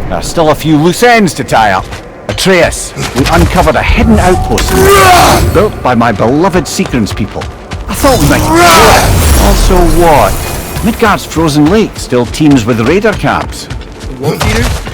There are still a few loose ends to tie up. Atreus, we uncovered a hidden outpost built by my beloved Sequence people. I thought we might explore it. Also what? Midgard's frozen lake still teems with raider camps. The wolf eaters?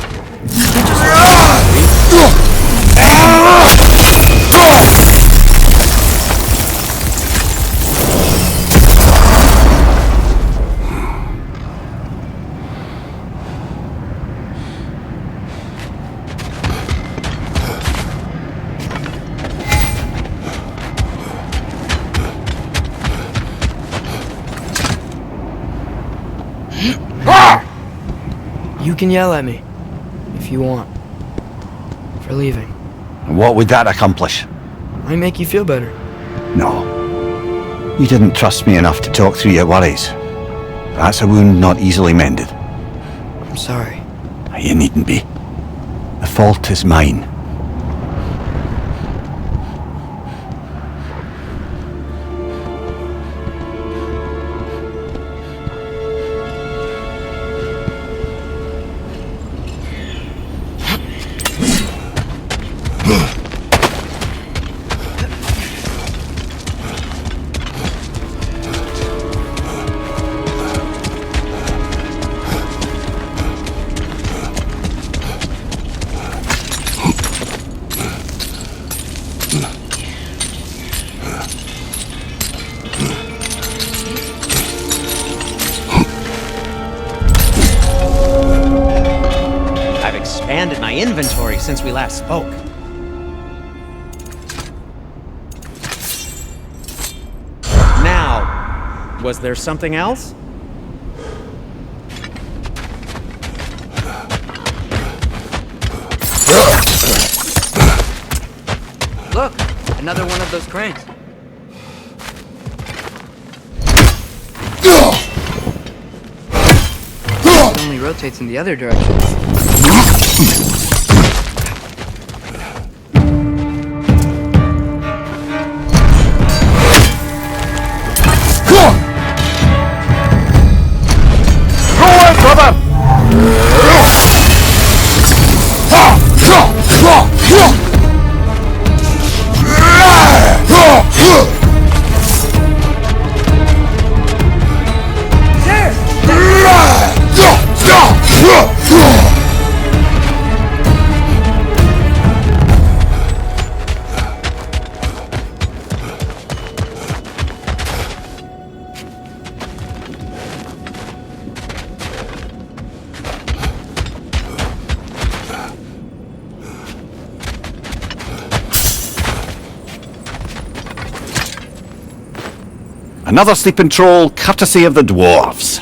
You can yell at me, if you want, for leaving. And what would that accomplish? Might make you feel better. No. You didn't trust me enough to talk through your worries. That's a wound not easily mended. I'm sorry. You needn't be. The fault is mine. Expanded my inventory since we last spoke. Now, was there something else? Look! Another one of those cranes. It only rotates in the other direction. Another sleeping troll, courtesy of the dwarves.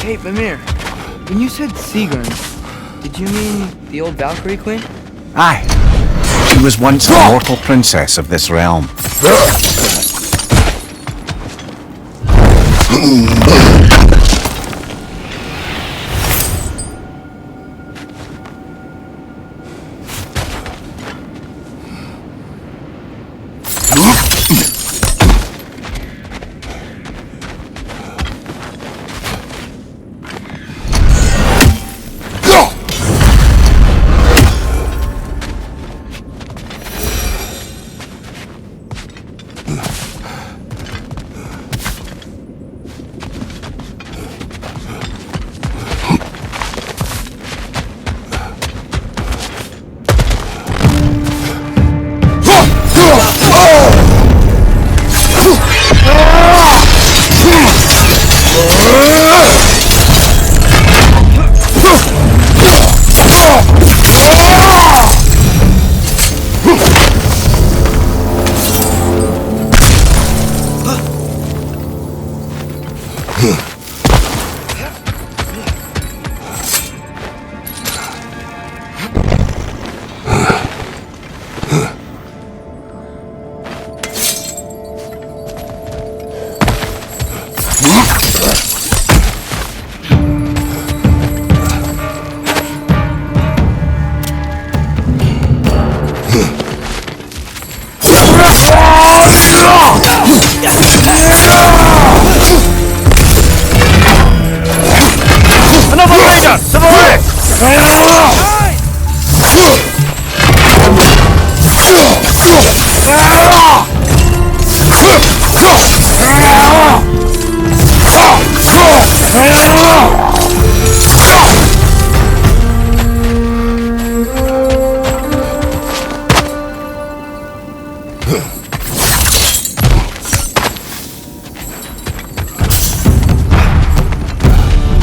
Hey, Mimir, when you said Sigrun, did you mean the old Valkyrie Queen? Aye. She was once the mortal princess of this realm.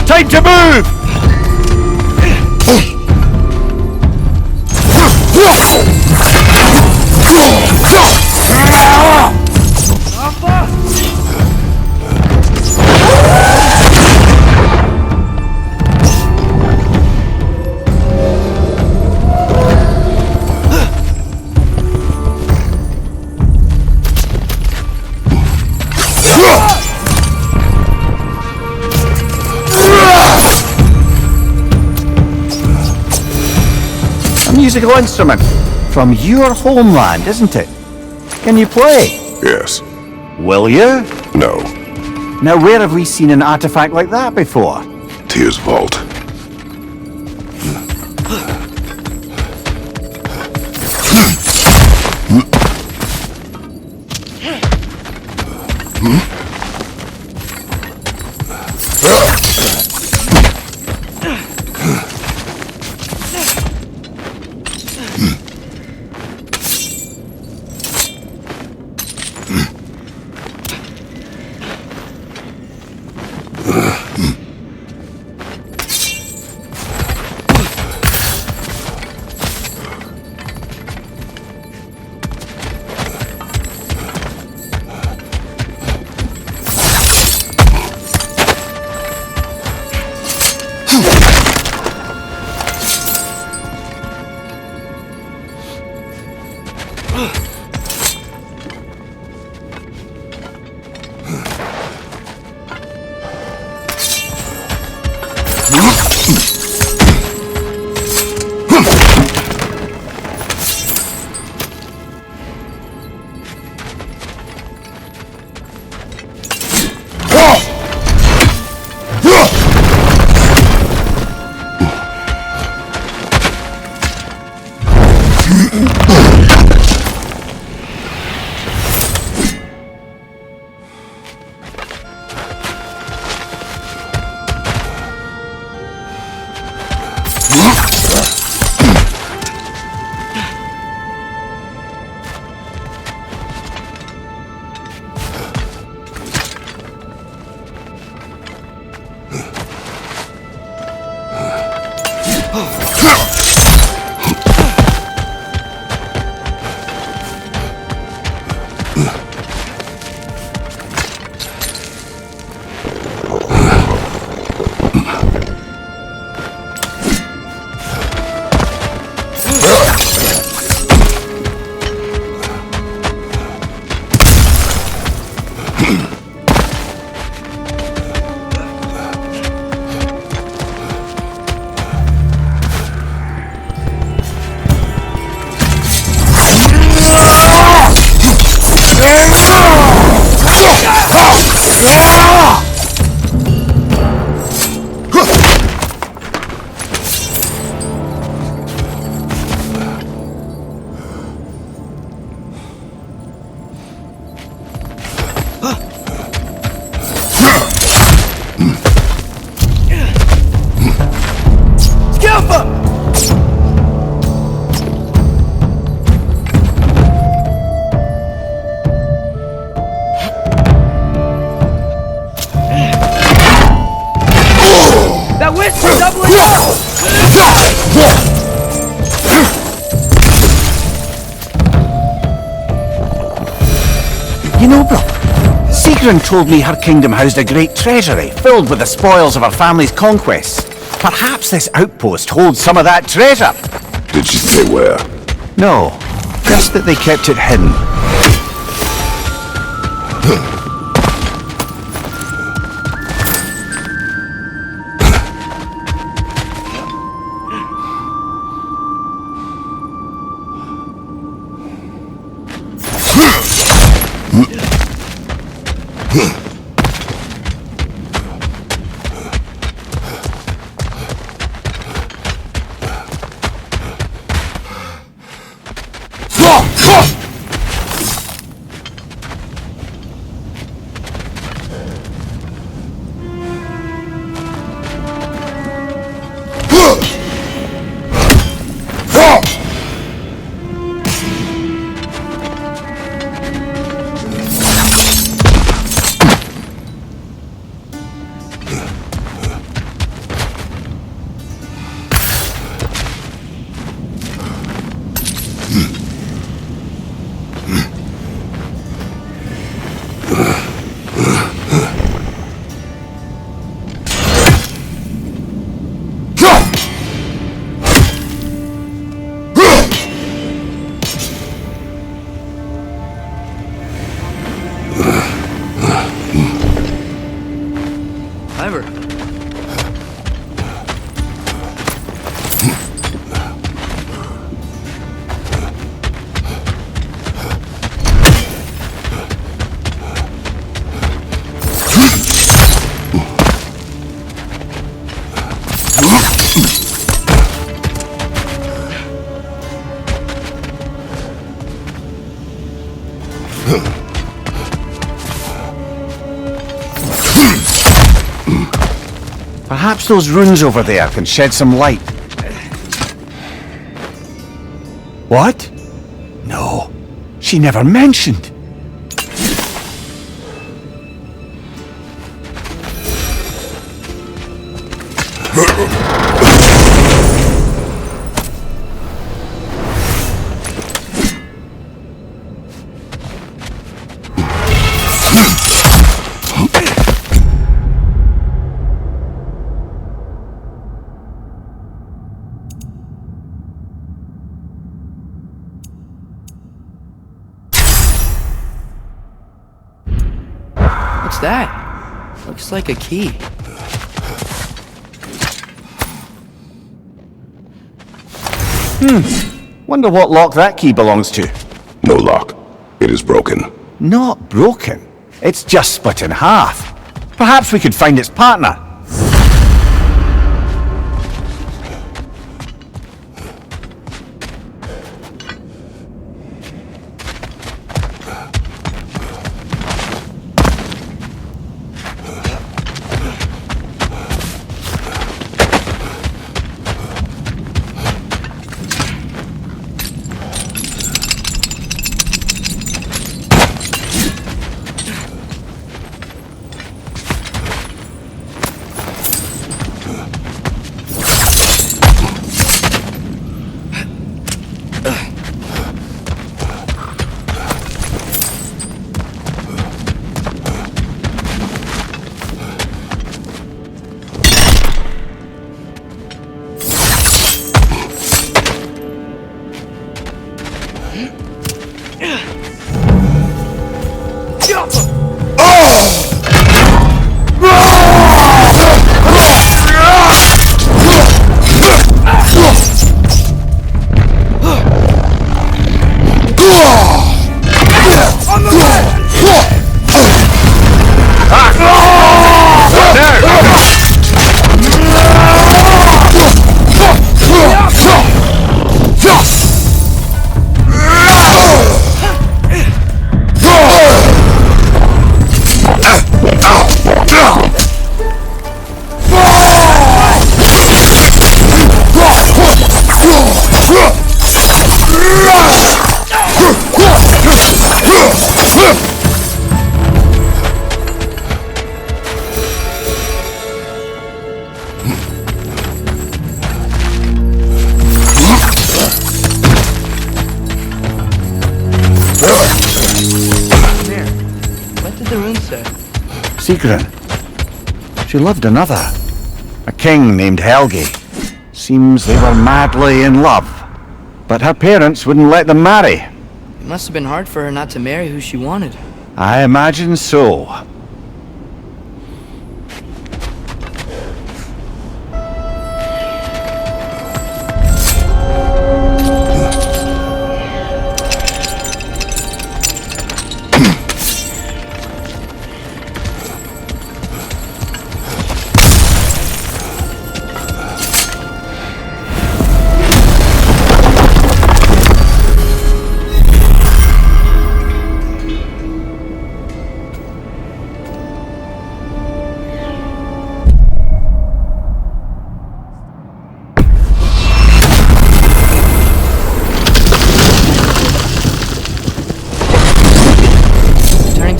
Time to move! Musical instrument from your homeland, isn't it? Can you play? Yes. Will you? No. Now where have we seen an artifact like that before? Tears Vault. You know, brother, Sigrun told me her kingdom housed a great treasury filled with the spoils of her family's conquests. Perhaps this outpost holds some of that treasure. Did she say where? No, just that they kept it hidden. Clever. Perhaps those runes over there can shed some light. What? No, she never mentioned. What's that? Looks like a key. Wonder what lock that key belongs to. No lock. It is broken. Not broken. It's just split in half. Perhaps we could find its partner. Sigrun. She loved another. A king named Helgi. Seems they were madly in love. But her parents wouldn't let them marry. It must have been hard for her not to marry who she wanted. I imagine so.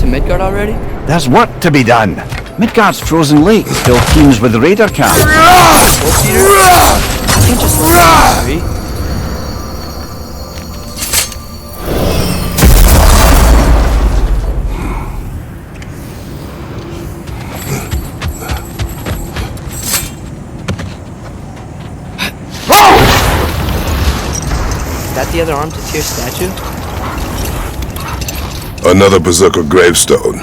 Midgard already? There's work to be done. Midgard's frozen lake still teems with raider camps. Well, Peter, you can't just let me free. Is that the other Arm to Tears statue? Another Berserker Gravestone.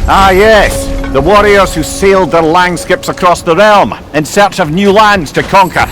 Ah, yes. The warriors who sailed their langskips across the realm in search of new lands to conquer.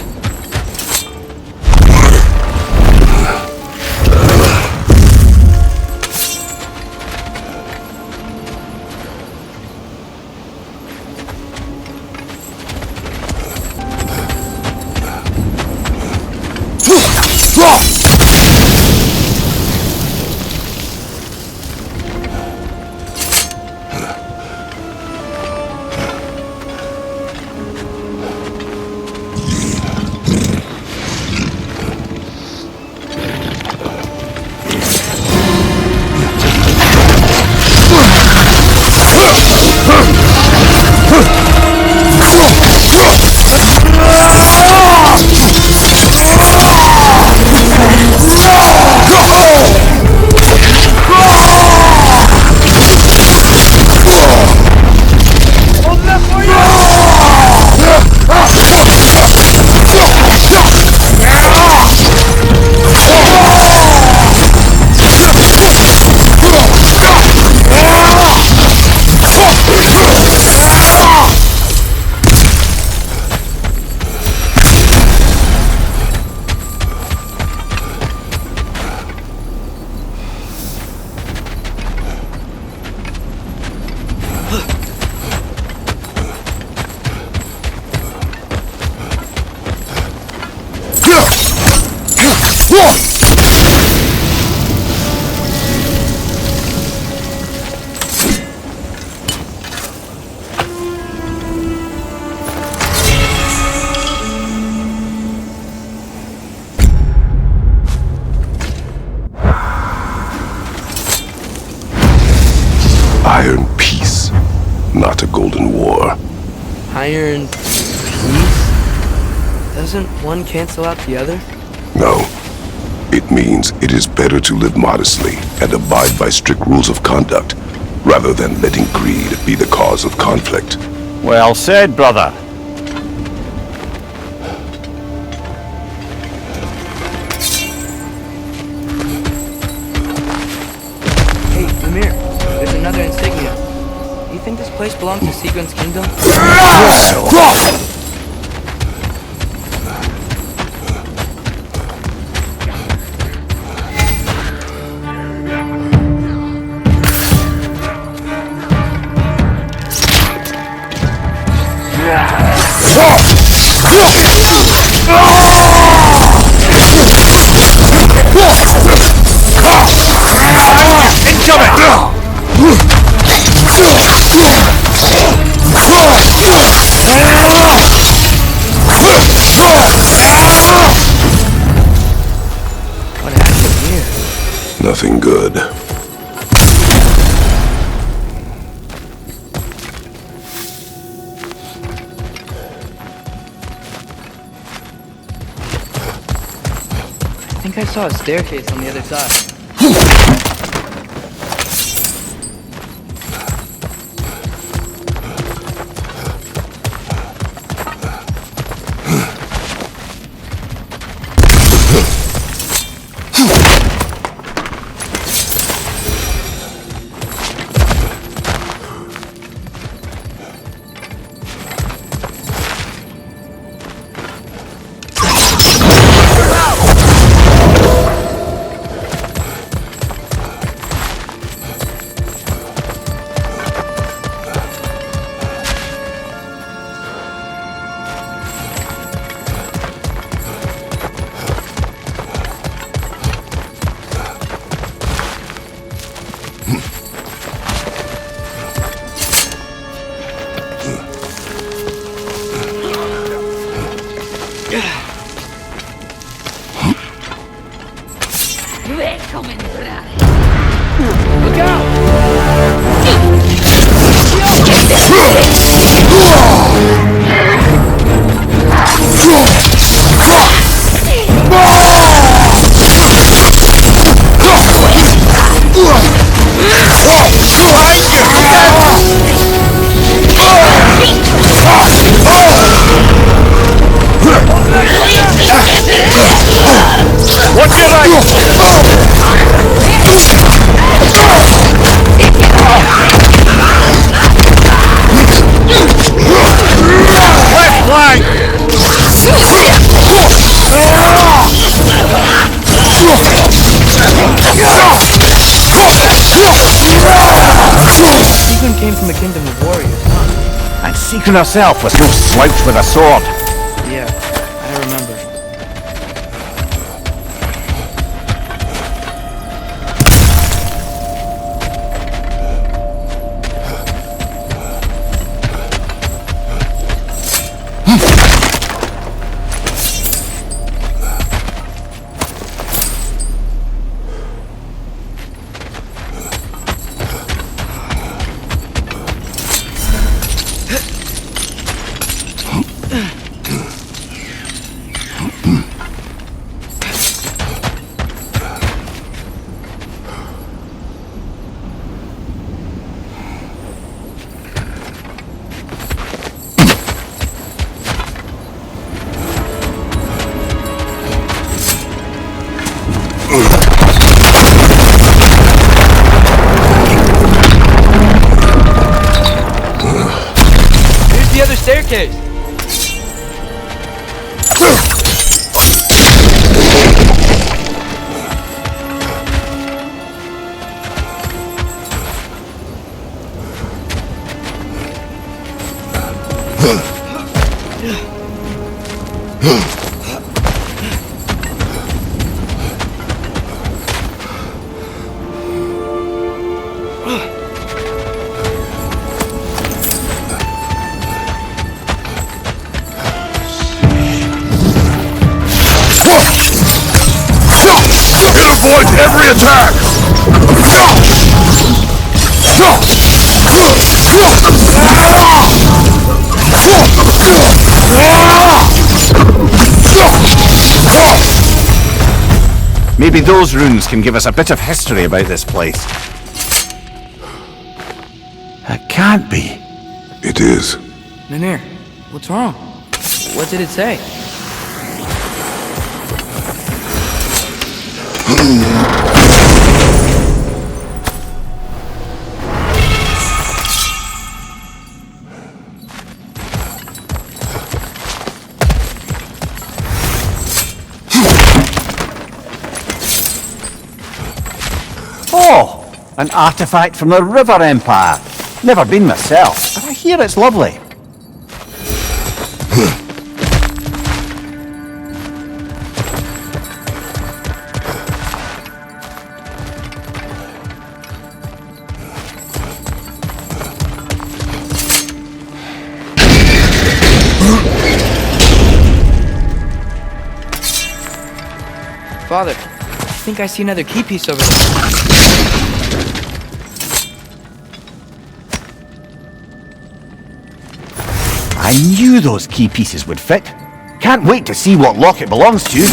Iron peace, not a golden war. Iron peace? Doesn't one cancel out the other? No. It means it is better to live modestly and abide by strict rules of conduct, rather than letting greed be the cause of conflict. Well said, brother. Hey, Mimir, there's another insignia. You think this place belonged to Sigrun's kingdom? What happened here? Nothing good. I think I saw a staircase on the other side. glorious, huh? And Seeker herself was no slouch with a sword. Yeah, I remember. Here's the other staircase. It avoids every attack! Maybe those runes can give us a bit of history about this place. It can't be. It is. Nornir, what's wrong? What did it say? Oh, an artifact from the River Empire. Never been myself, but I hear it's lovely. Father, I think I see another key piece over there. I knew those key pieces would fit. Can't wait to see what lock it belongs to.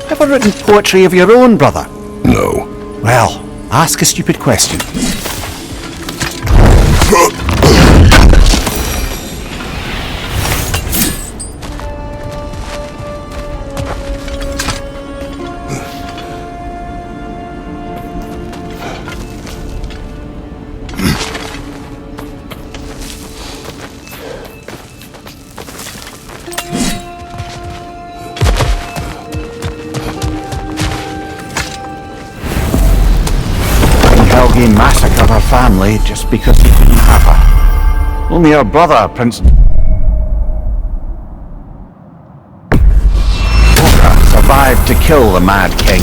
Ever written poetry of your own, brother? No. Well, ask a stupid question. Helgi massacred her family just because he couldn't have her. Only her brother, Prince survived to kill the Mad King.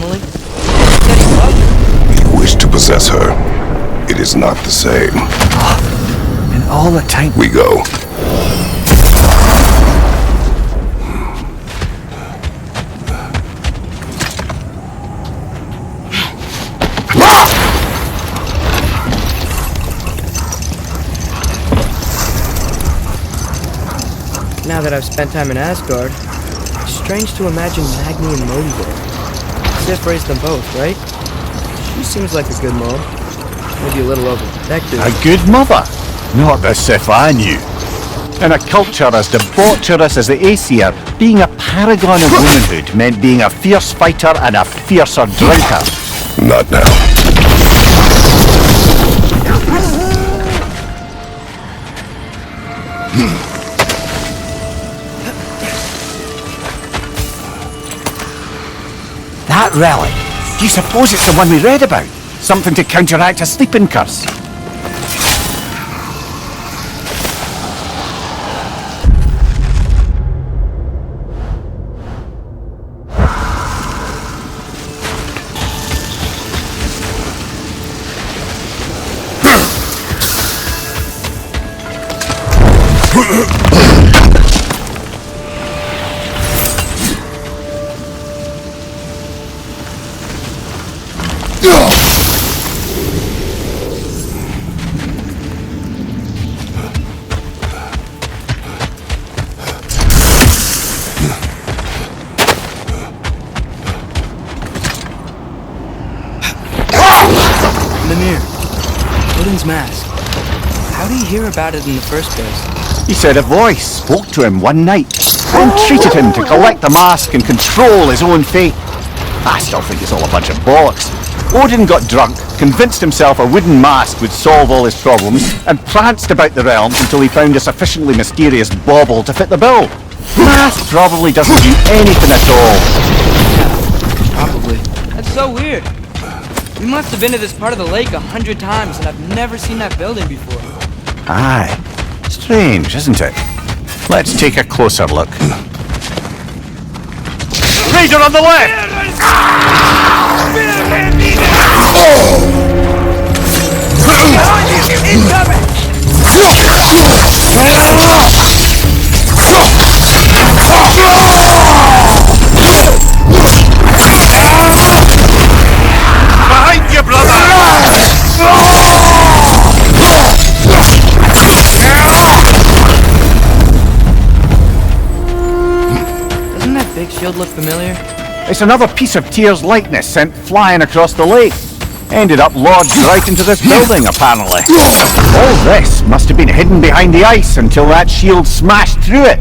family? He said he loved her. You wish to possess her. It is not the same. And all the time... We go. Now that I've spent time in Asgard, it's strange to imagine Magni and Modi there. Sif raised them both, right? She seems like a good mom. Maybe a little overprotective. A good mother? Not the Sif I knew. In a culture as debaucherous as the Aesir, being a paragon of womanhood meant being a fierce fighter and a fiercer drinker. Not now. That relic? Do you suppose it's the one we read about? Something to counteract a sleeping curse? Mimir, Odin's mask. How did he hear about it in the first place? He said a voice spoke to him one night and treated him to collect the mask and control his own fate. I still think it's all a bunch of bollocks. Odin got drunk, convinced himself a wooden mask would solve all his problems, and pranced about the realms until he found a sufficiently mysterious bauble to fit the bill. Mask probably doesn't do anything at all. Probably. That's so weird. We must have been to this part of the lake 100 times, and I've never seen that building before. Aye. Strange, isn't it? Let's take a closer look. Raider on the left! Behind you, brother! Doesn't that big shield look familiar? It's another piece of Tears' likeness sent flying across the lake. Ended up lodged right into this building, apparently. All this must have been hidden behind the ice until that shield smashed through it.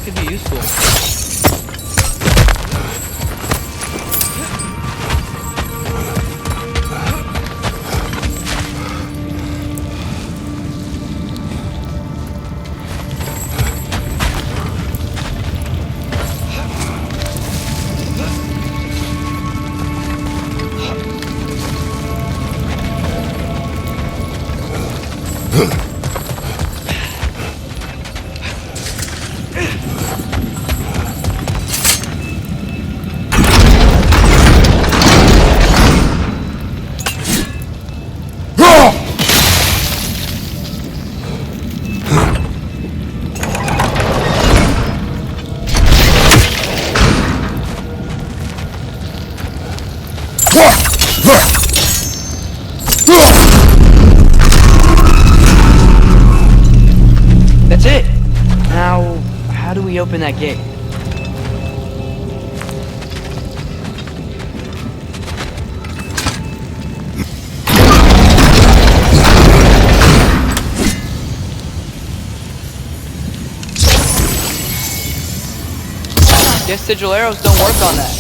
could be useful. That's it! Now, how do we open that gate? Guess sigil arrows don't work on that.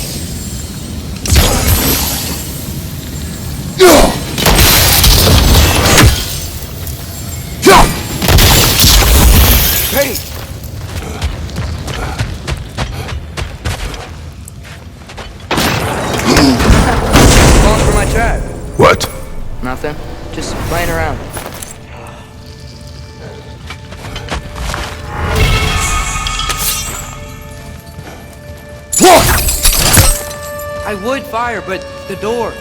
Hey! Falling for my trap. What? Nothing. Just playing around. I would fire, but the door.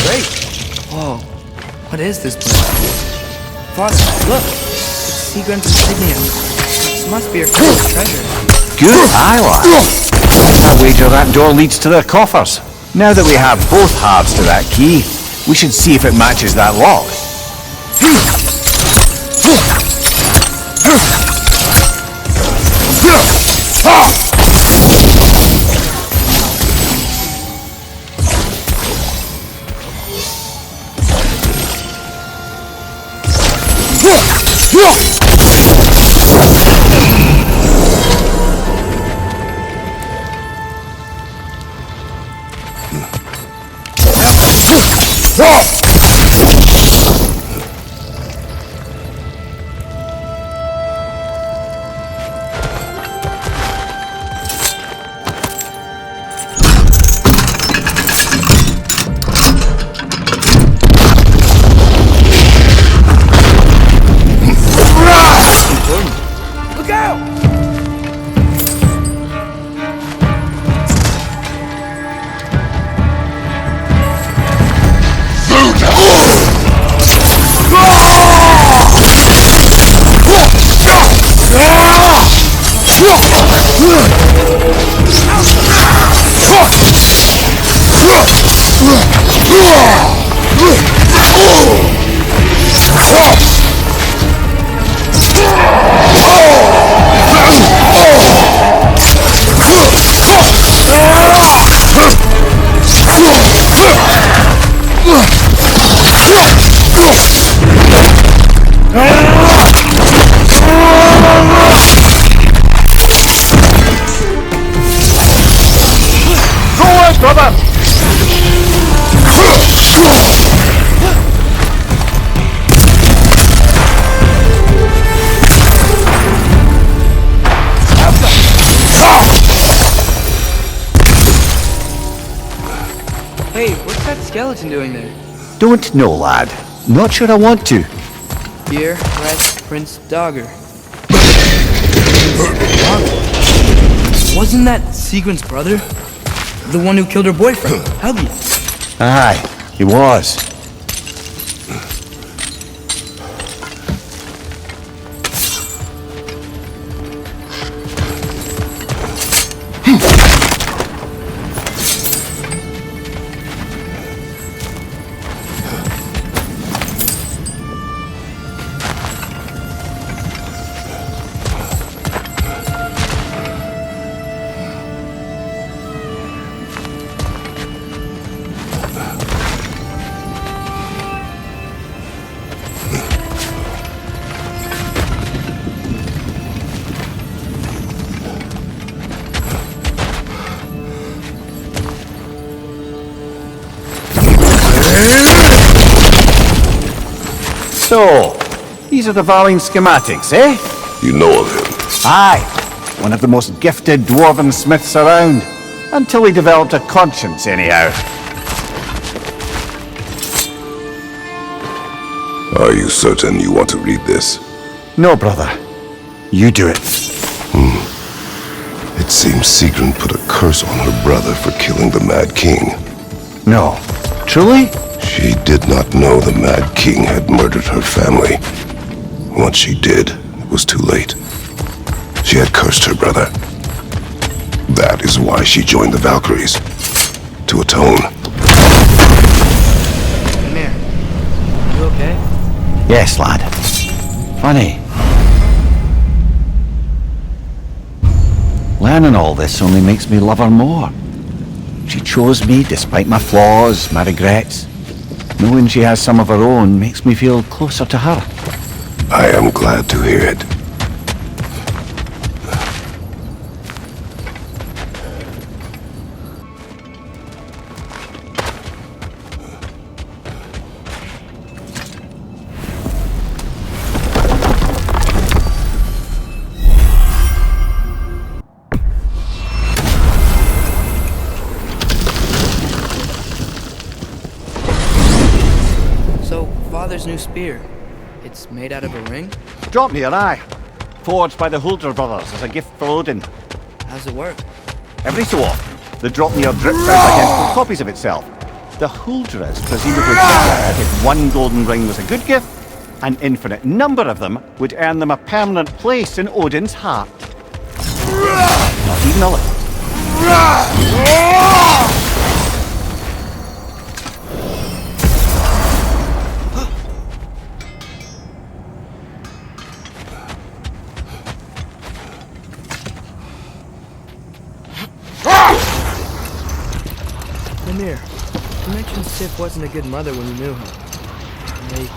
Great. Whoa. What is this place? Father, look. It's Sigrun's insignia. This must be her father's treasure. Good eye, lad. I wager that door leads to their coffers. Now that we have both halves to that key, we should see if it matches that lock. Look out! Hey, what's that skeleton doing there? Don't know, lad. Not sure I want to. Here, rest Prince Dogger. Wasn't that Sigrun's brother? The one who killed her boyfriend, Helgi? Aye, he was. So, these are the Valine schematics, eh? You know of him? Aye, one of the most gifted dwarven smiths around. Until he developed a conscience, anyhow. Are you certain you want to read this? No, brother. You do it. It seems Sigrun put a curse on her brother for killing the Mad King. No. Truly? She did not know the Mad King had murdered her family. Once she did, it was too late. She had cursed her brother. That is why she joined the Valkyries. To atone. Mir, you okay? Yes, lad. Funny. Learning all this only makes me love her more. She chose me despite my flaws, my regrets. Knowing she has some of her own makes me feel closer to her. I am glad to hear it. So, Father's new spear. It's made out of a ring? Drop me an eye. Forged by the Huldra brothers as a gift for Odin. How's it work? Every so often, the Dropnir drips out identical copies of itself. The Huldras presumably felt that if one golden ring was a good gift, an infinite number of them would earn them a permanent place in Odin's heart. Not even a little. Mir, you mentioned Sif wasn't a good mother when you knew her. Like,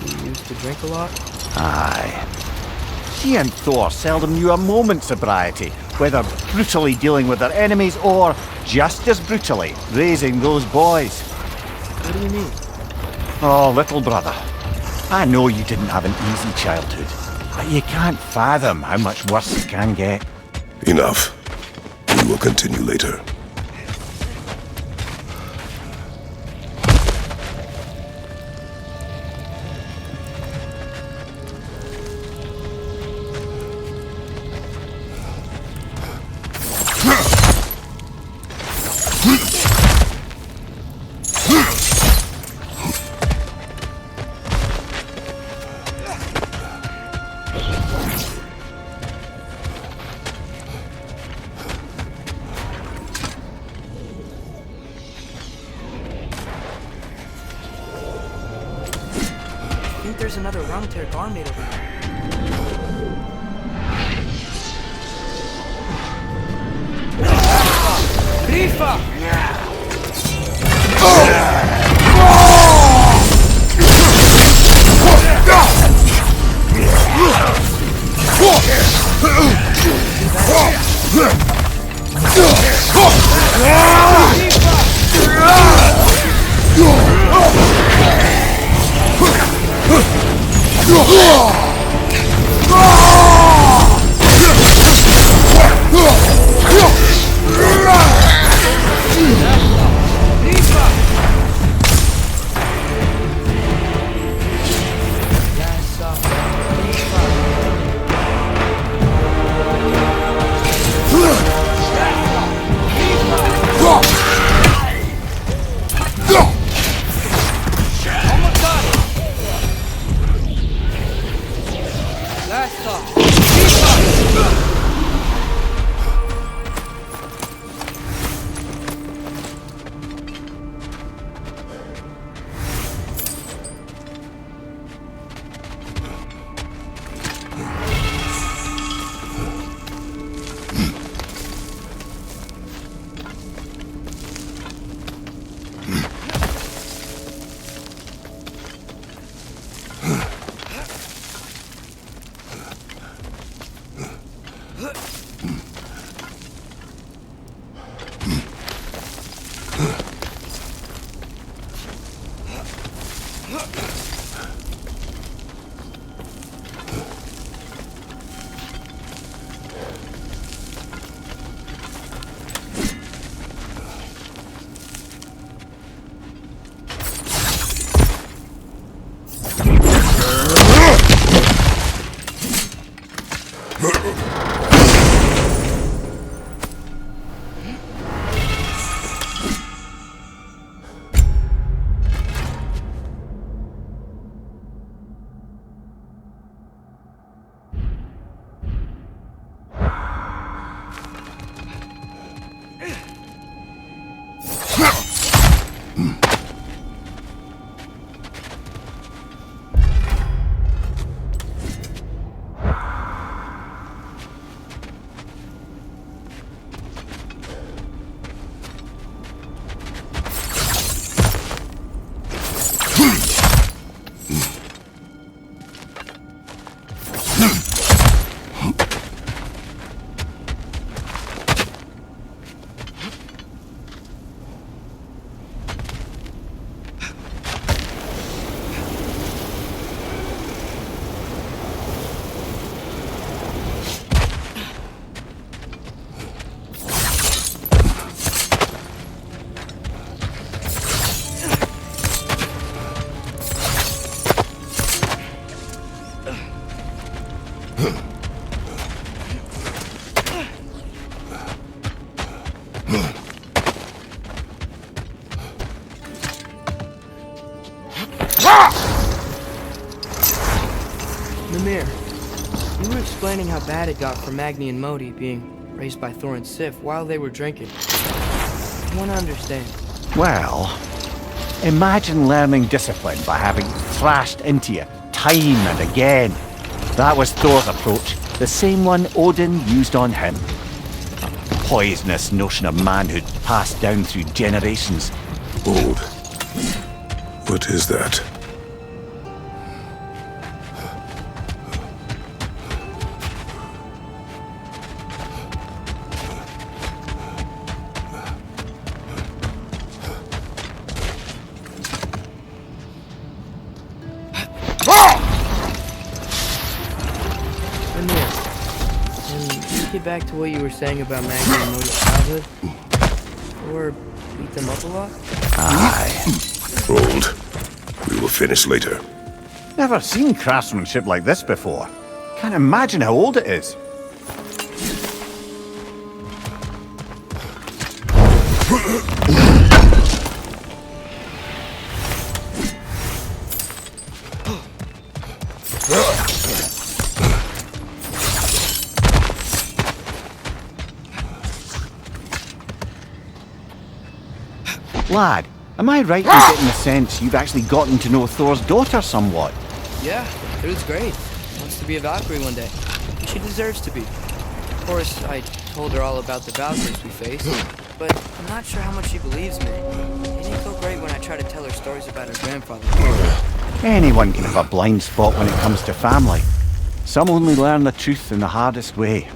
she used to drink a lot? Aye. She and Thor seldom knew a moment's sobriety, whether brutally dealing with their enemies or, just as brutally, raising those boys. What do you mean? Oh, little brother. I know you didn't have an easy childhood, but you can't fathom how much worse it can get. Enough. We will continue later. I think there's another Rumtear Garmate over here. Rifa! Mimir, you were explaining how bad it got for Magni and Modi being raised by Thor and Sif while they were drinking. I want to understand. Well, imagine learning discipline by having thrashed into you time and again. That was Thor's approach, the same one Odin used on him. A poisonous notion of manhood passed down through generations. Old. What is that? Mimir, can you get back to what you were saying about Magni and Modi's childhood? Or beat them up a lot? Aye. Old. We will finish later. Never seen craftsmanship like this before. Can't imagine how old it is. Lad, am I right in getting the sense you've actually gotten to know Thor's daughter somewhat? Yeah, it was great. Wants to be a Valkyrie one day. And she deserves to be. Of course, I told her all about the Valkyries we faced, but I'm not sure how much she believes me. It didn't go great when I tried to tell her stories about her grandfather. Anyone can have a blind spot when it comes to family. Some only learn the truth in the hardest way.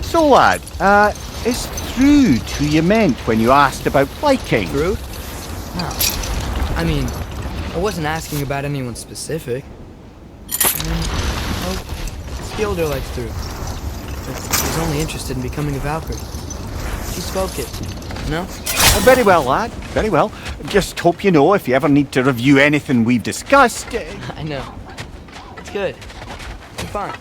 So lad, is Thrud who you meant when you asked about Viking? Thrud? No. I mean, I wasn't asking about anyone specific. Skilder likes Thrud. But he's only interested in becoming a Valkyrie. She spoke it, you know? Very well, lad. Very well. Just hope you know if you ever need to review anything we've discussed. I know. It's good. I'm fine.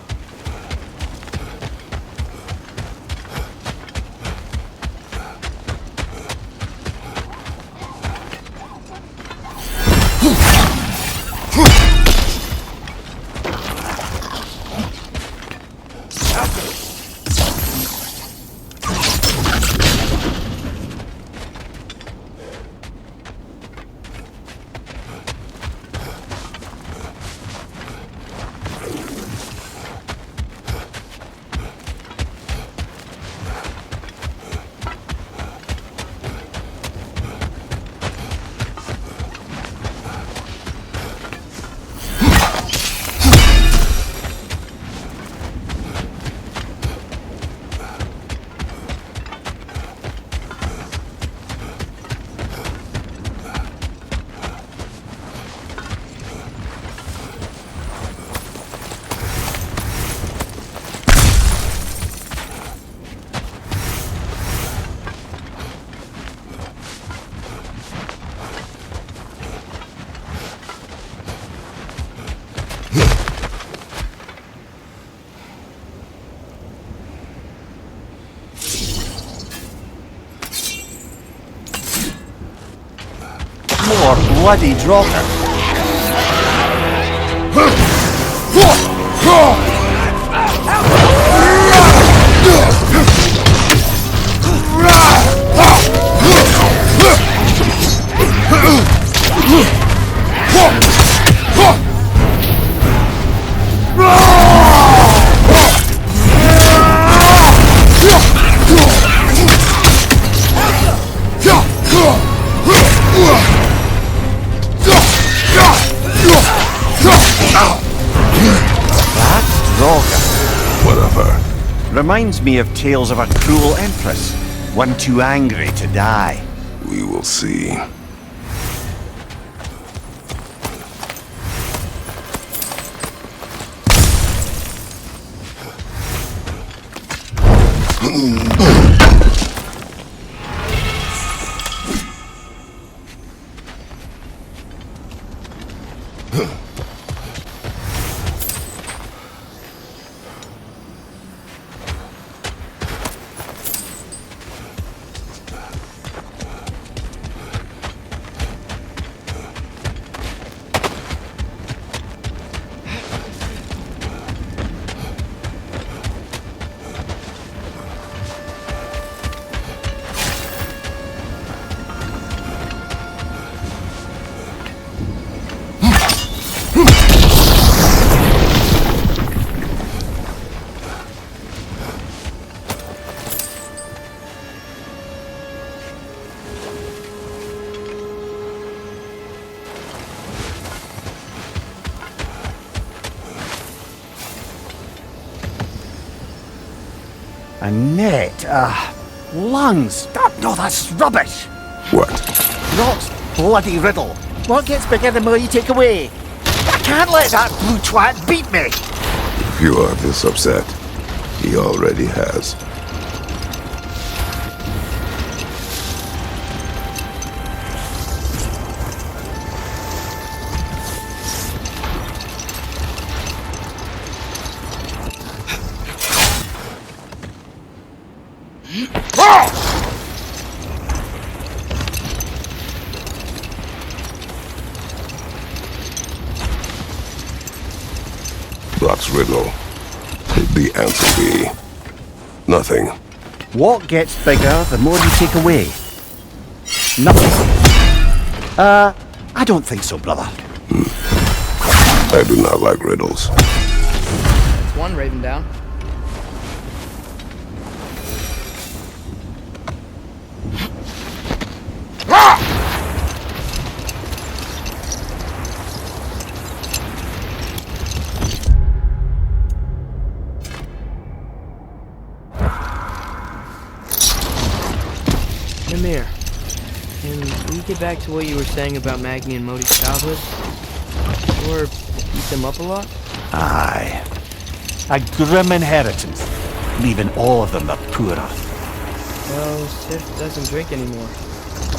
More bloody draughter. Reminds me of tales of a cruel empress, one too angry to die. We will see. A net, lungs. No, that's rubbish. What? Rot's bloody riddle. What gets bigger the more you take away? I can't let that blue twat beat me. If you are this upset, he already has. Block's riddle. The answer be nothing. What gets bigger the more you take away? Nothing. I don't think so, brother. I do not like riddles. That's one raven down. Namir, can we get back to what you were saying about Magni and Modi's childhood? Or beat them up a lot? Aye. A grim inheritance, leaving all of them the poorer. Well, Sif doesn't drink anymore.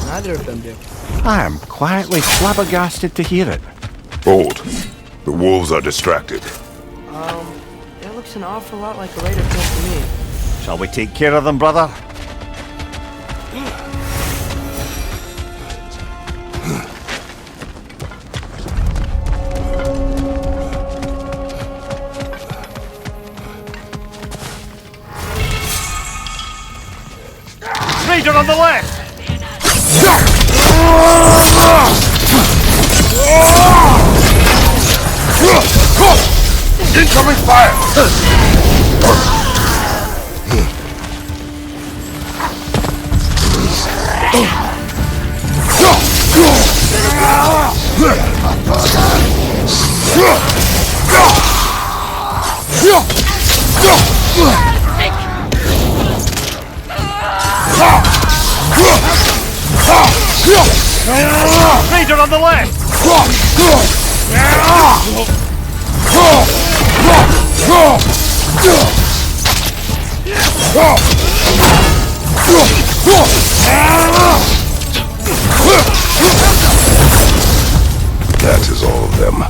Neither of them do. I am quietly flabbergasted to hear it. Hold. The wolves are distracted. It looks an awful lot like a raider killed to me. Shall we take care of them, brother? Raider on the left! Incoming fire! Raider on the left! That is all of them.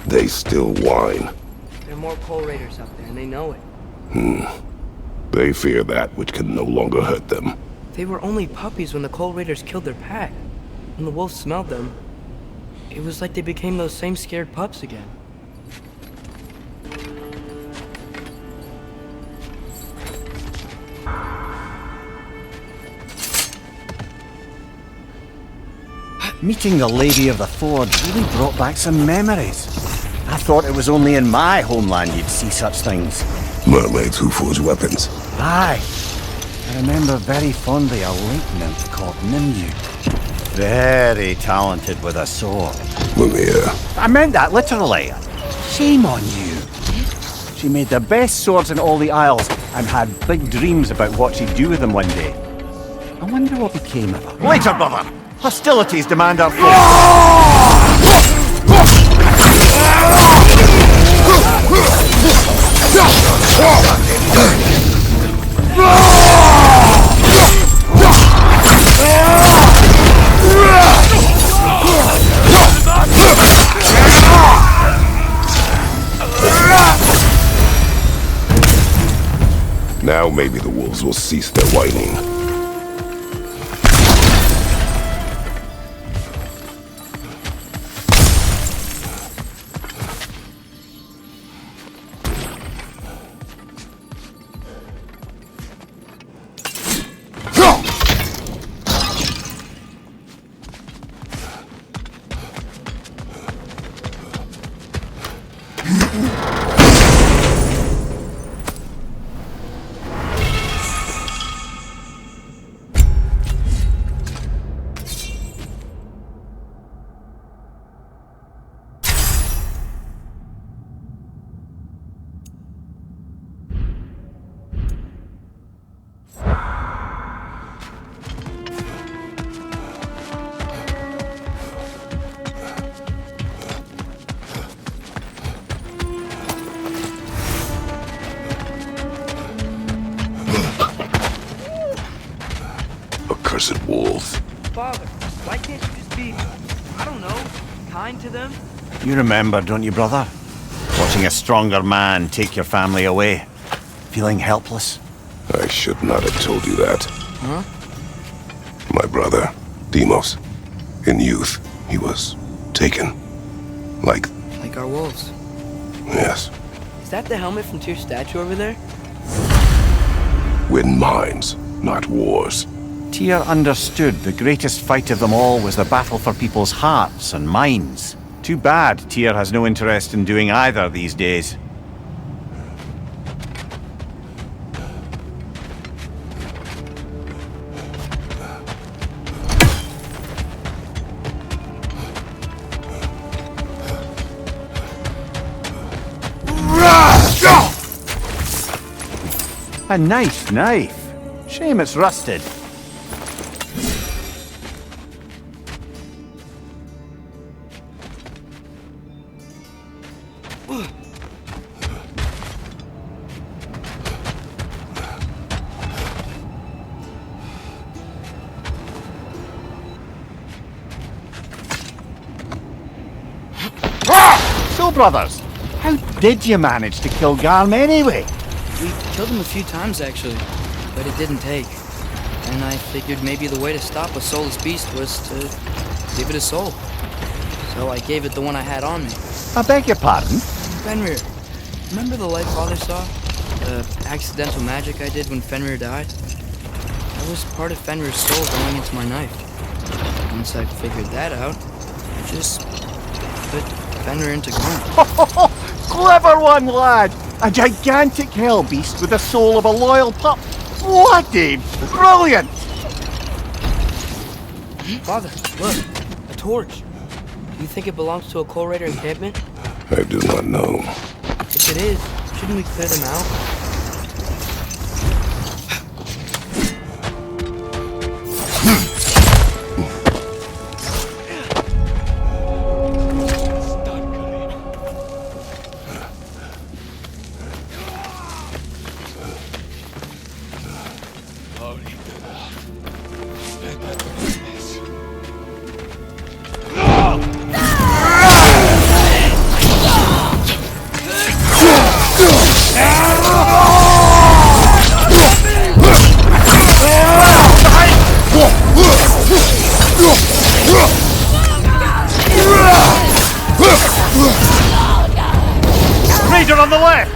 They still whine. There are more Coal Raiders out there, and they know it. They fear that which can no longer hurt them. They were only puppies when the Coal Raiders killed their pack. When the wolves smelled them, it was like they became those same scared pups again. Meeting the Lady of the Forge really brought back some memories. I thought it was only in my homeland you'd see such things. Mermaids who forge weapons. Aye. I remember very fondly a lake nymph called Nimue. Very talented with a sword. Nornir. I meant that literally. Shame on you. She made the best swords in all the Isles and had big dreams about what she'd do with them one day. I wonder what became of her. Later, brother! Hostilities demand our Now maybe the wolves will cease their whining. Accursed wolves. Father, why can't you just be, I don't know, kind to them? You remember, don't you, brother? Watching a stronger man take your family away. Feeling helpless. I should not have told you that. Huh? My brother, Demos. In youth, he was taken. Like, Like our wolves. yes. Is that the helmet from Tyr's statue over there? Win minds, not wars. Tyr understood the greatest fight of them all was the battle for people's hearts and minds. Too bad Tyr has no interest in doing either these days. A nice knife. Shame it's rusted. So, brothers, how did you manage to kill Garm anyway? We killed him a few times, actually, but it didn't take. and I figured maybe the way to stop a soulless beast was to give it a soul. So I gave it the one I had on me. I beg your pardon? Fenrir, remember the light Father saw? The accidental magic I did when Fenrir died? That was part of Fenrir's soul going into my knife. Once I figured that out, I just put Fenrir into garment. Clever one, lad! A gigantic hell beast with the soul of a loyal pup. Bloody brilliant! Father, look, a torch. Do you think it belongs to a Coal Raider encampment? I do not know. If it is, shouldn't we clear them out? Raider on the left!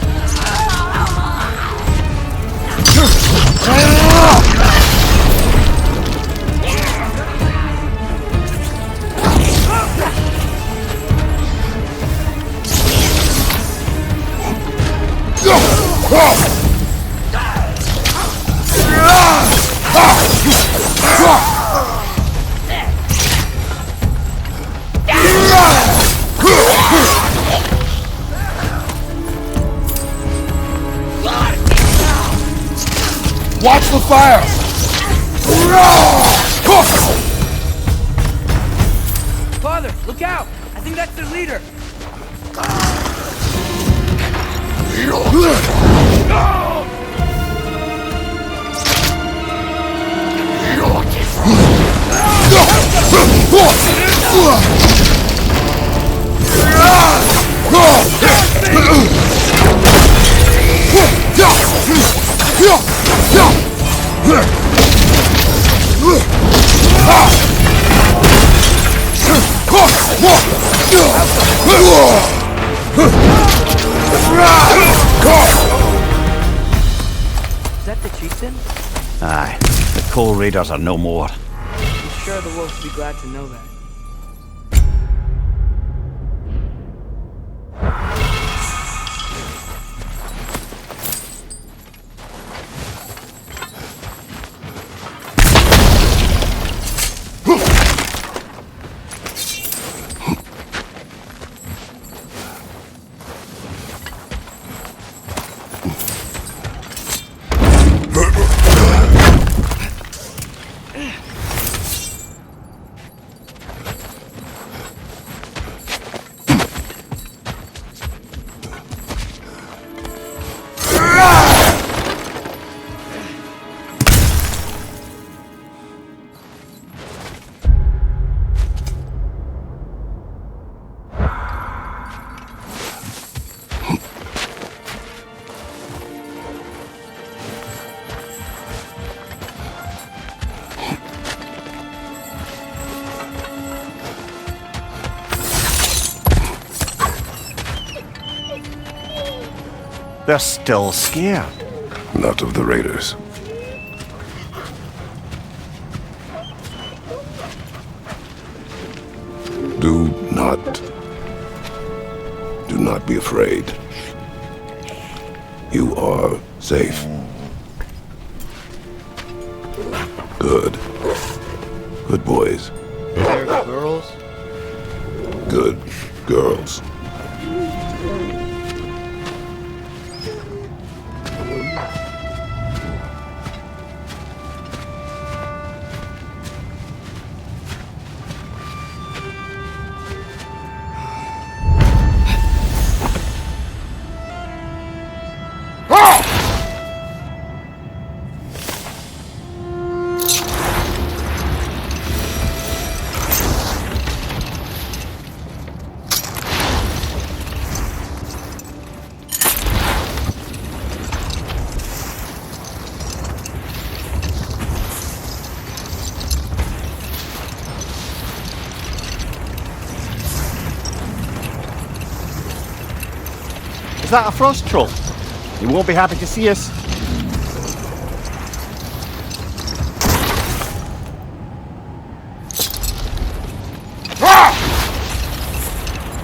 Watch the fire! Father, look out! I think that's their leader. Is that the chieftain? Aye, the Coal Raiders are no more. I'm sure the wolves will be glad to know that. They're still scared. Not of the raiders. Do not be afraid. You are safe. Good. Good boys. They're girls? Good girls. that a frost troll? He won't be happy to see us.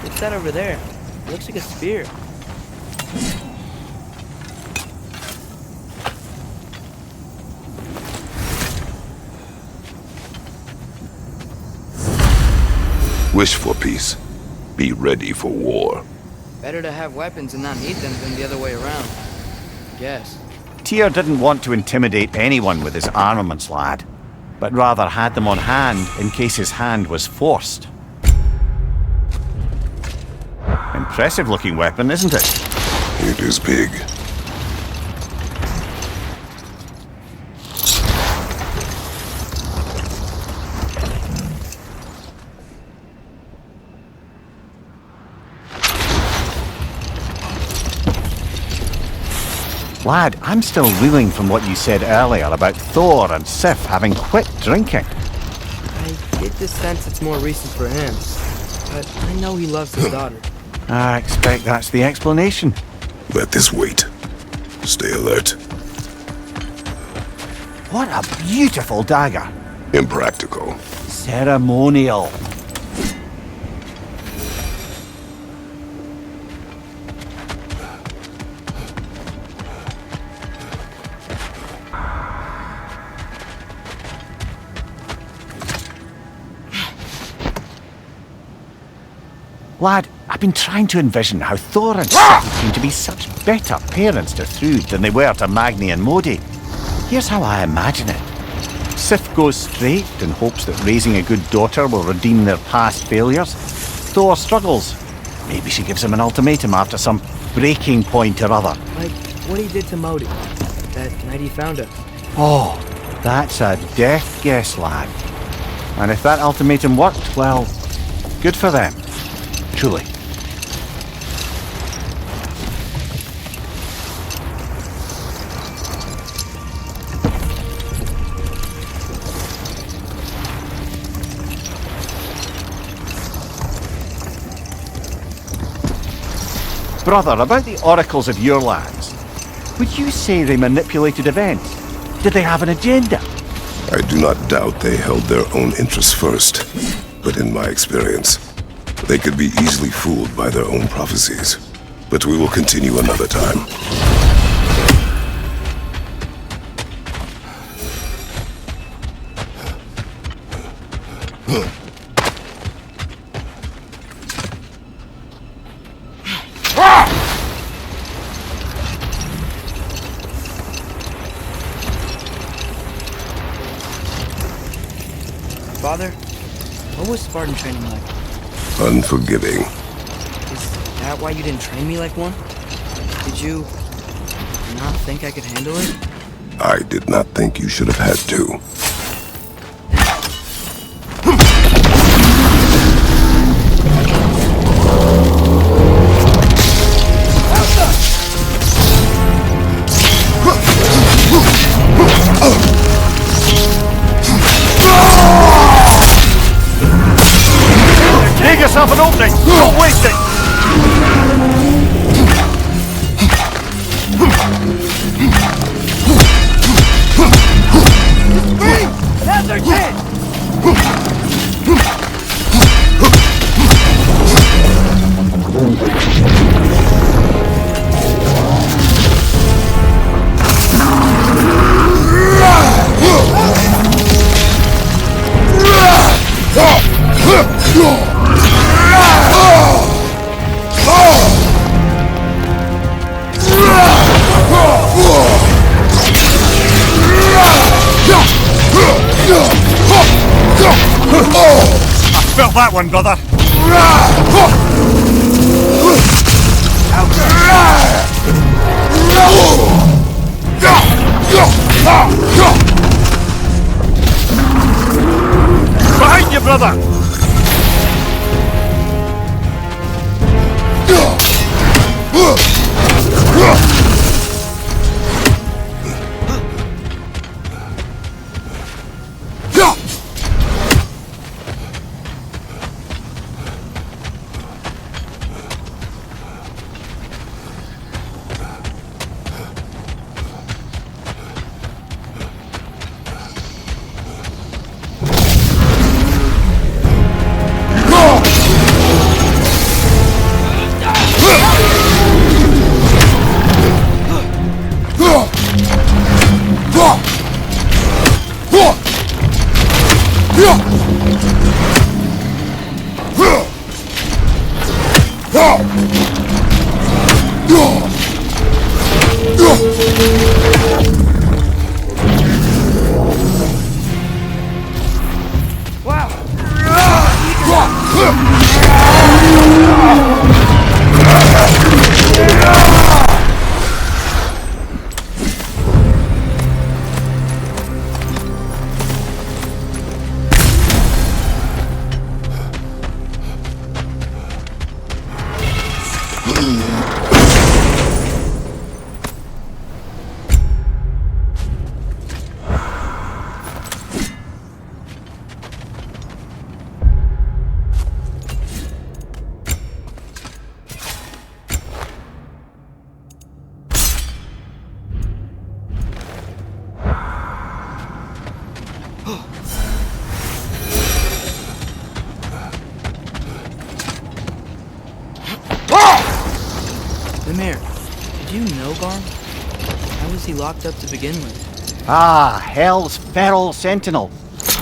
What's that over there? It looks like a spear. Wish for peace. Be ready for war. Better to have weapons and not need them than the other way around. Yes. Tyr didn't want to intimidate anyone with his armaments, lad, but rather had them on hand in case his hand was forced. Impressive looking weapon, isn't it? It is big. Lad, I'm still reeling from what you said earlier about Thor and Sif having quit drinking. I get the sense it's more recent for him, but I know he loves his daughter. I expect that's the explanation. Let this wait. Stay alert. What a beautiful dagger. Impractical. Ceremonial. Lad, I've been trying to envision how Thor and Sif came to be such better parents to Thrud than they were to Magni and Modi. Here's how I imagine it. Sif goes straight and hopes that raising a good daughter will redeem their past failures. Thor struggles. Maybe she gives him an ultimatum after some breaking point or other. Like what he did to Modi, that night he found her. Oh, that's a death guess, lad. And if that ultimatum worked, well, good for them. Truly. Brother, about the oracles of your lands, would you say they manipulated events? Did they have an agenda? I do not doubt they held their own interests first, but in my experience, they could be easily fooled by their own prophecies. But we will continue another time. Father, what was Spartan training like? Unforgiving. Is that why you didn't train me like one? Did you not think I could handle it? I did not think you should have had to. Make yourself an opening! Don't waste it! That's our chance! I felt that one, brother! Behind you, brother! Mimir, did you know Garm? How was he locked up to begin with? Ah, Hel's feral sentinel.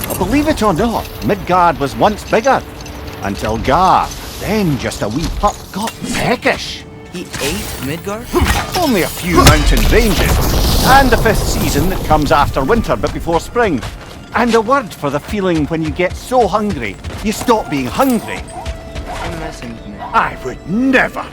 Well, believe it or not, Midgard was once bigger. Until Gar, then just a wee pup, got peckish. He ate Midgard? Only a few mountain ranges. And the 5th season that comes after winter but before spring. And a word for the feeling when you get so hungry, you stop being hungry. I'm messing with me. I would never.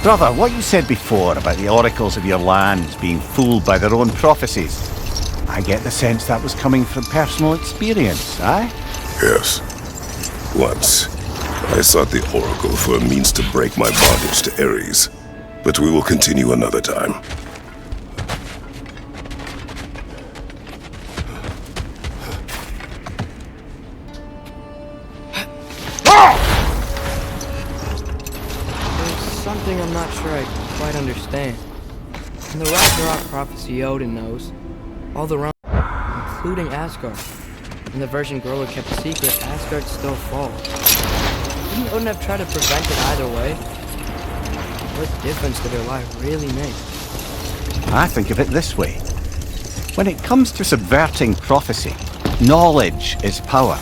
Brother, what you said before about the oracles of your lands being fooled by their own prophecies, I get the sense that was coming from personal experience, aye? Yes. Once, I sought the oracle for a means to break my bondage to Ares, but we will continue another time. Something I'm not sure I quite understand. In the Ragnarok prophecy Odin knows, all the realms, including Asgard. In the version Grilla kept secret, Asgard still falls. Didn't Odin have tried to prevent it either way? What difference did her lie really make? I think of it this way. When it comes to subverting prophecy, knowledge is power.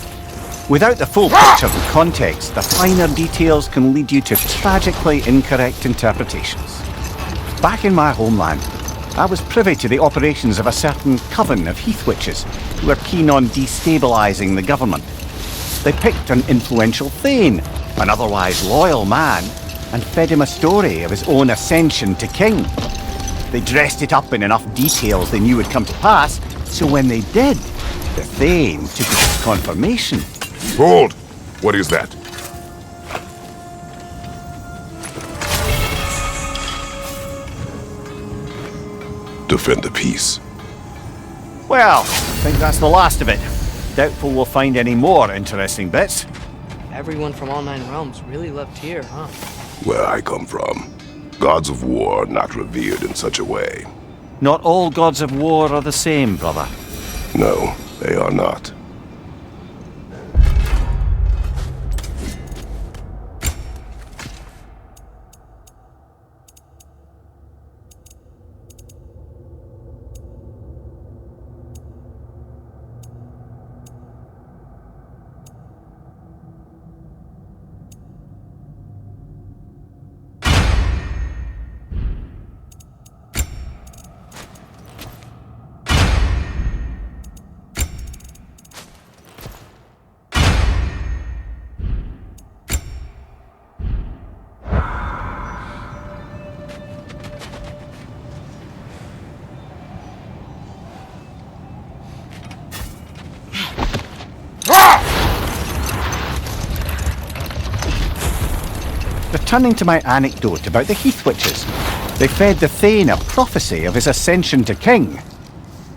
Without the full picture and context, the finer details can lead you to tragically incorrect interpretations. Back in my homeland, I was privy to the operations of a certain coven of heath witches who were keen on destabilising the government. They picked an influential Thane, an otherwise loyal man, and fed him a story of his own ascension to king. They dressed it up in enough details they knew would come to pass, so when they did, the Thane took it as confirmation. Hold! What is that? Defend the peace. Well, I think that's the last of it. Doubtful we'll find any more interesting bits. Everyone from all 9 realms really loved here, huh? Where I come from, gods of war are not revered in such a way. Not all gods of war are the same, brother. No, they are not. Returning to my anecdote about the heath witches, they fed the Thane a prophecy of his ascension to king.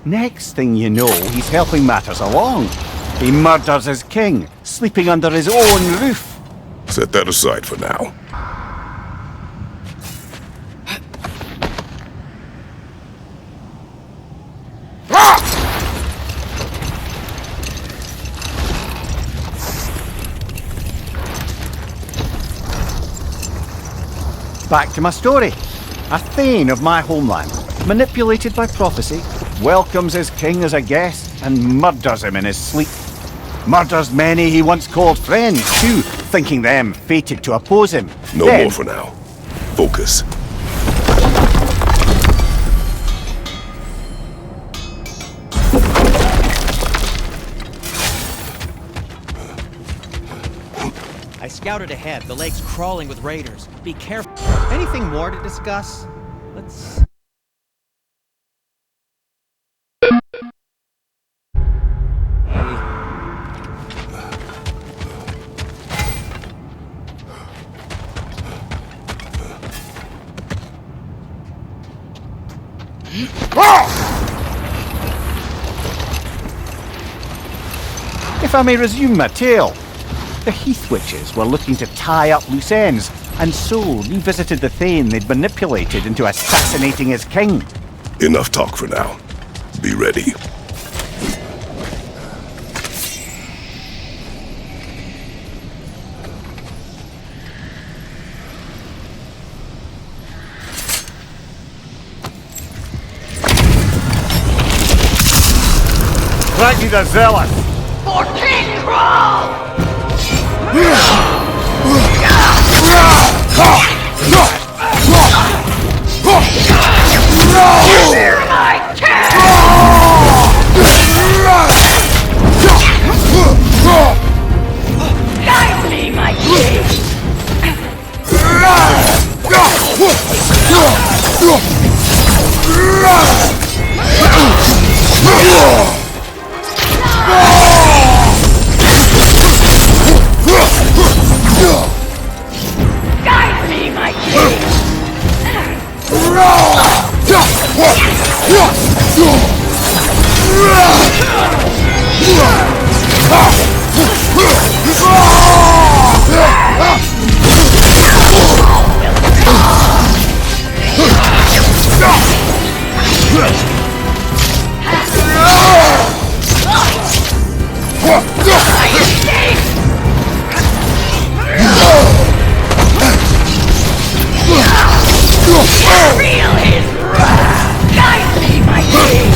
Next thing you know, he's helping matters along. He murders his king, sleeping under his own roof. Set that aside for now. Back to my story. A Thane of my homeland, manipulated by prophecy, welcomes his king as a guest and murders him in his sleep. Murders many he once called friends, too, thinking them fated to oppose him. No more for now. Focus. I scouted ahead. The lake's crawling with raiders. Be careful. Anything more to discuss? Let's... If I may resume my tale, the Heath Witches were looking to tie up loose ends, and so revisited the Thane they'd manipulated into assassinating his king. Enough talk for now. Be ready. Grant you the zealous! For King Crawl! Hear my guide me, my king! Guide me, my king! Feel his wrath! Guide me, my king!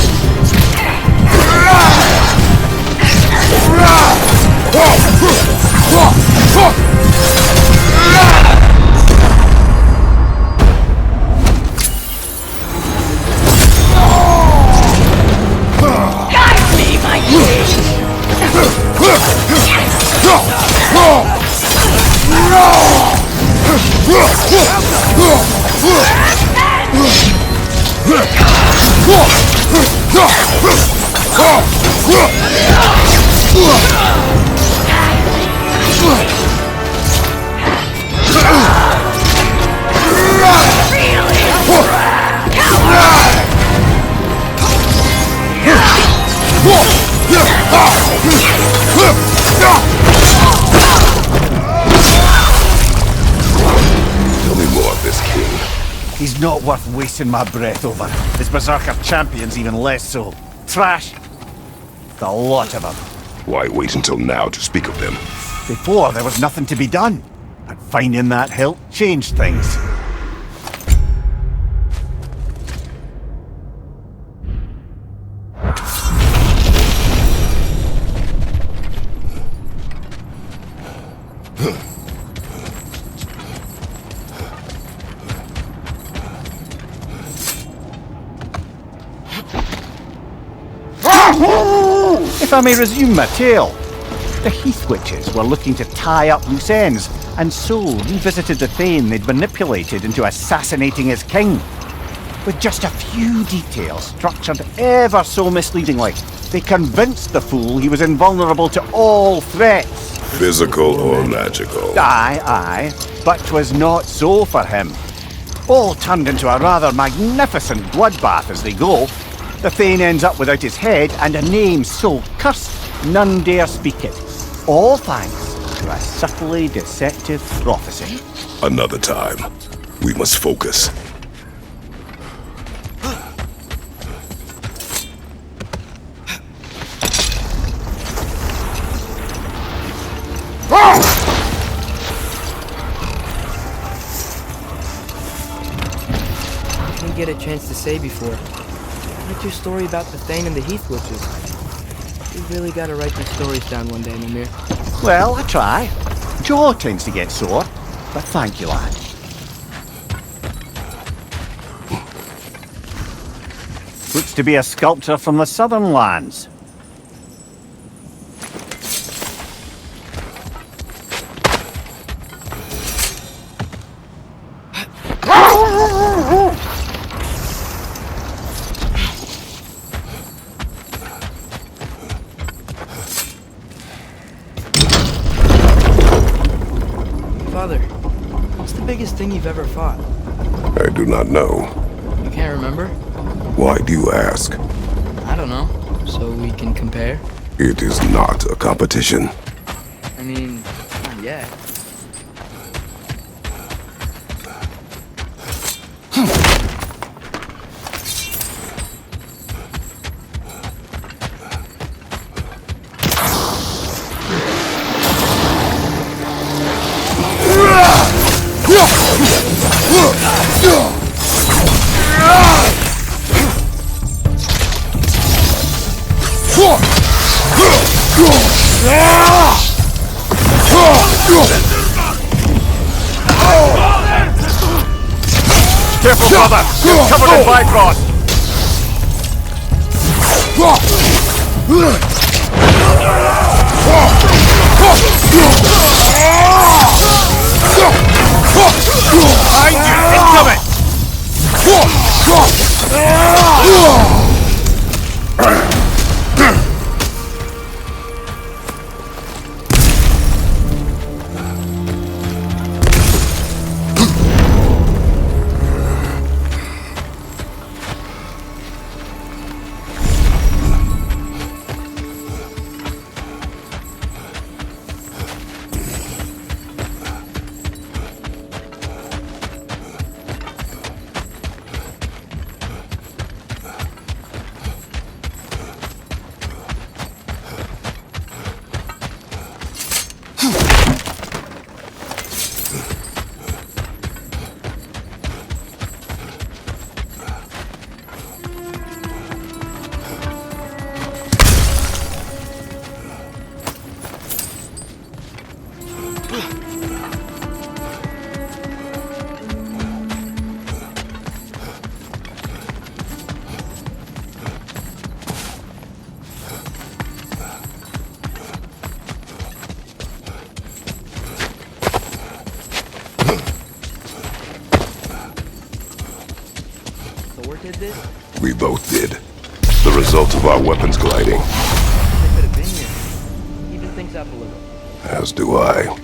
Guide me, my Tell me more of this king. He's not worth wasting my breath over. His Berserker champion's even less so. Trash. The lot of them. Why wait until now to speak of them? Before, there was nothing to be done. And finding that hilt changed things. If I may resume my tale, the Heath Witches were looking to tie up loose ends, and so revisited the Thane they'd manipulated into assassinating his king. With just a few details structured ever so misleadingly, they convinced the fool he was invulnerable to all threats. Physical or magical? Aye, but 'twas not so for him. All turned into a rather magnificent bloodbath as they go. The Thane ends up without his head and a name so cursed none dare speak it. All thanks to a subtly deceptive prophecy. Another time. We must focus. I didn't get a chance to say before. What's your story about the Thane and the Heath Witches? You really gotta write these stories down one day, Nornir. Well, I try. Jaw tends to get sore, but thank you, lad. Looks to be a sculptor from the southern lands. Father, what's the biggest thing you've ever fought? I do not know. You can't remember? Why do you ask? I don't know. So we can compare? It is not a competition. I mean, not yet. Careful, brother! You're covered in Bifrost! Behind you! Incoming! Did this? We both did. The result of our weapons colliding. They could have been here. Even things up a little. As do I.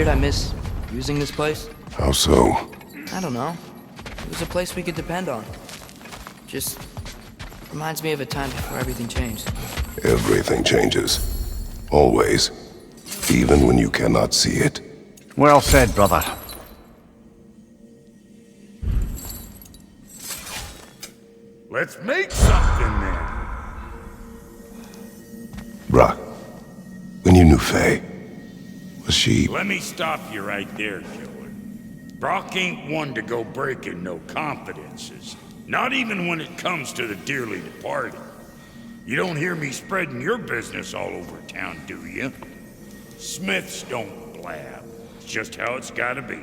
I miss using this place. How so? I don't know. It was a place we could depend on. Just reminds me of a time before everything changed. Everything changes. Always. Even when you cannot see it. Well said, brother. Let's make something then. Brock, when you knew Faye, was she... Let me stop you right there, killer. Brock ain't one to go breaking no confidences. Not even when it comes to the dearly departed. You don't hear me spreading your business all over town, do you? Smiths don't blab. It's just how it's gotta be.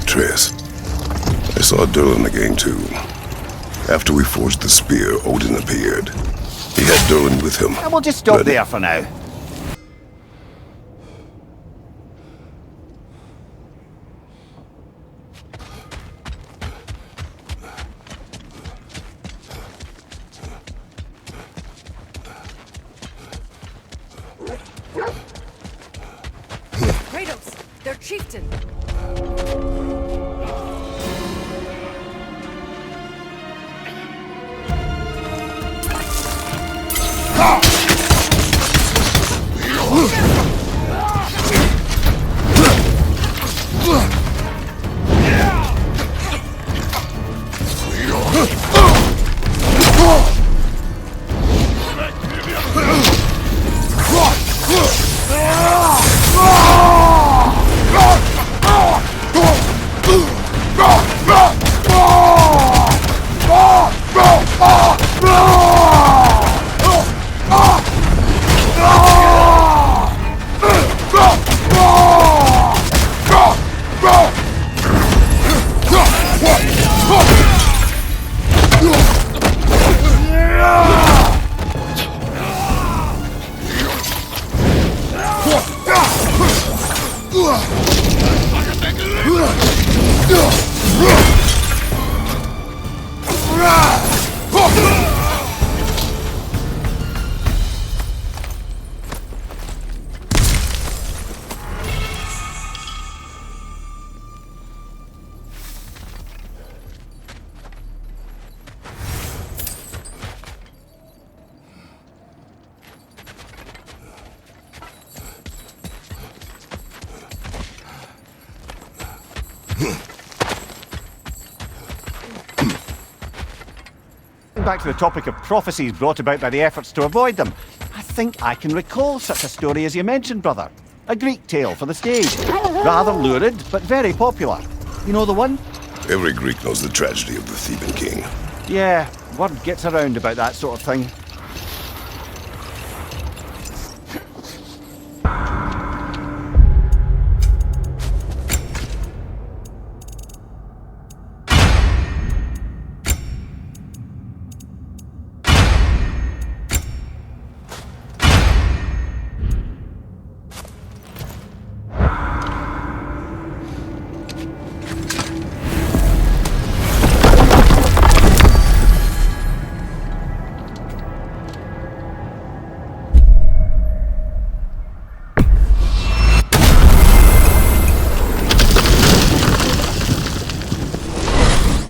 Atreus. I saw Durlin again too. After we forged the spear, Odin appeared. He had Durlin with him. And we'll just stop Ready. there for now. Kratos, their chieftain. Back to the topic of prophecies brought about by the efforts to avoid them. I think I can recall such a story as you mentioned, brother. A Greek tale for the stage. Rather lurid, but very popular. You know the one? Every Greek knows the tragedy of the Theban king. Yeah, word gets around about that sort of thing.